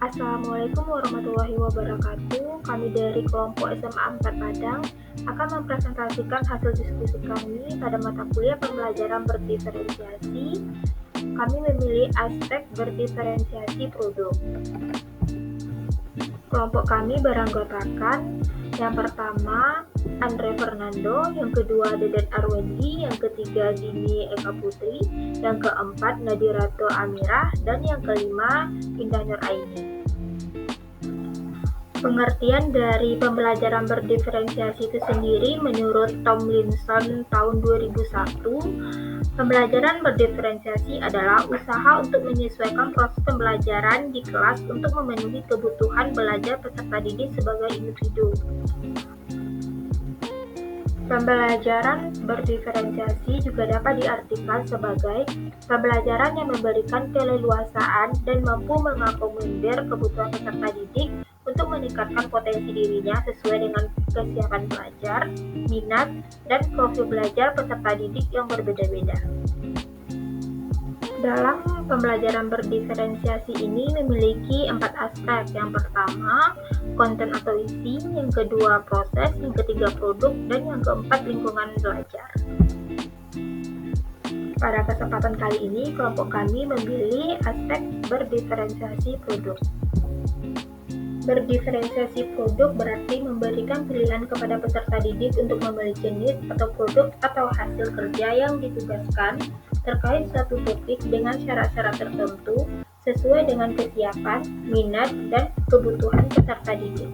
Assalamualaikum warahmatullahi wabarakatuh. Kami dari kelompok SMA 4 Padang akan mempresentasikan hasil diskusi kami pada mata kuliah pembelajaran berdiferensiasi. Kami memilih aspek berdiferensiasi produk. Kelompok kami beranggotakan yang pertama Andre Fernando, yang kedua Dedet Arwendi, yang ketiga Dini Eka Putri, yang keempat Nadirato Amirah, dan yang kelima Indah Nur Aini. Pengertian dari pembelajaran berdiferensiasi itu sendiri menurut Tomlinson tahun 2001, pembelajaran berdiferensiasi adalah usaha untuk menyesuaikan proses pembelajaran di kelas untuk memenuhi kebutuhan belajar peserta didik sebagai individu. Pembelajaran berdiferensiasi juga dapat diartikan sebagai pembelajaran yang memberikan keleluasaan dan mampu mengakomodir kebutuhan peserta didik untuk meningkatkan potensi dirinya sesuai dengan kesiapan belajar, minat, dan profil belajar peserta didik yang berbeda-beda. Dalam pembelajaran berdiferensiasi ini memiliki 4 aspek. Yang pertama, konten atau isi, yang kedua, proses, yang ketiga, produk, dan yang keempat, lingkungan belajar. Pada kesempatan kali ini, kelompok kami memilih aspek berdiferensiasi produk. Berdiferensiasi produk berarti memberikan pilihan kepada peserta didik untuk memilih jenis atau produk atau hasil kerja yang ditugaskan terkait suatu topik dengan syarat-syarat tertentu sesuai dengan kesiapan, minat, dan kebutuhan peserta didik.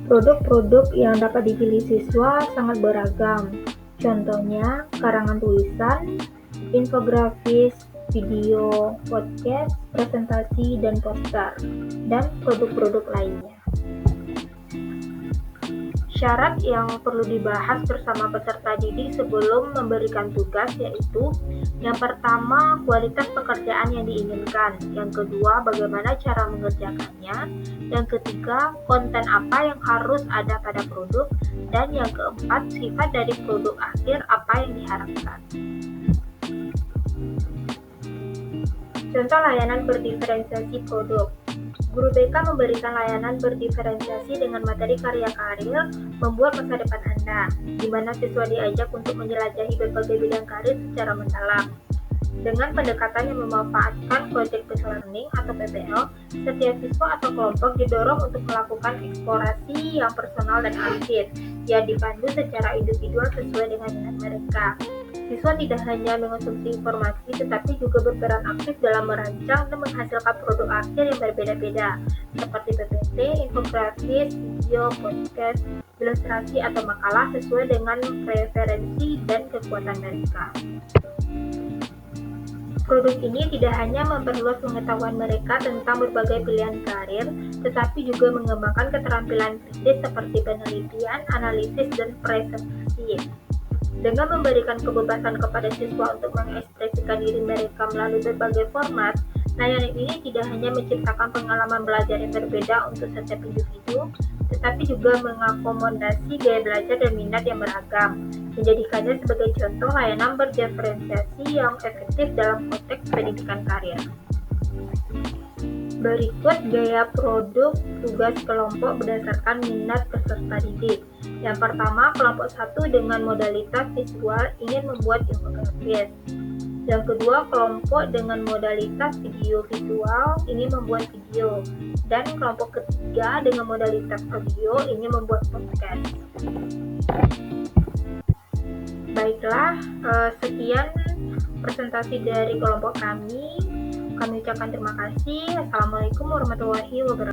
Produk-produk yang dapat dipilih siswa sangat beragam. Contohnya, karangan tulisan, infografis, video, podcast, presentasi, dan poster, dan produk-produk lainnya. Syarat yang perlu dibahas bersama peserta didik sebelum memberikan tugas yaitu yang pertama, kualitas pekerjaan yang diinginkan, yang kedua, bagaimana cara mengerjakannya, yang ketiga, konten apa yang harus ada pada produk, dan yang keempat, sifat dari produk akhir apa yang diharapkan. Contoh layanan berdiferensiasi produk. Guru BK memberikan layanan berdiferensiasi dengan materi karya karir membuat masa depan Anda, di mana siswa diajak untuk menjelajahi berbagai bidang karir secara mendalam. Dengan pendekatan yang memanfaatkan project-based learning atau PBL, setiap siswa atau kelompok didorong untuk melakukan eksplorasi yang personal dan aktif, yang dipandu secara individual sesuai dengan minat mereka. Siswa tidak hanya mengonsumsi informasi, tetapi juga berperan aktif dalam merancang dan menghasilkan produk akhir yang berbeda-beda, seperti PPT, infografis, video, podcast, ilustrasi, atau makalah sesuai dengan preferensi dan kekuatan mereka. Produk ini tidak hanya memperluas pengetahuan mereka tentang berbagai pilihan karir, tetapi juga mengembangkan keterampilan kritis seperti penelitian, analisis, dan presentasi. Dengan memberikan kebebasan kepada siswa untuk mengekspresikan diri mereka melalui berbagai format, layanan ini tidak hanya menciptakan pengalaman belajar yang berbeda untuk setiap individu, tetapi juga mengakomodasi gaya belajar dan minat yang beragam, menjadikannya sebagai contoh layanan berdiferensiasi yang efektif dalam konteks pendidikan karir. Berikut gaya produk tugas kelompok berdasarkan minat peserta didik. Yang pertama, kelompok 1 dengan modalitas visual ingin membuat infografis. Yang kedua, kelompok dengan modalitas video visual ingin membuat video. Dan kelompok ketiga dengan modalitas audio ingin membuat podcast. Baiklah, sekian presentasi dari kelompok kami. Kami ucapkan terima kasih. Assalamualaikum warahmatullahi wabarakatuh.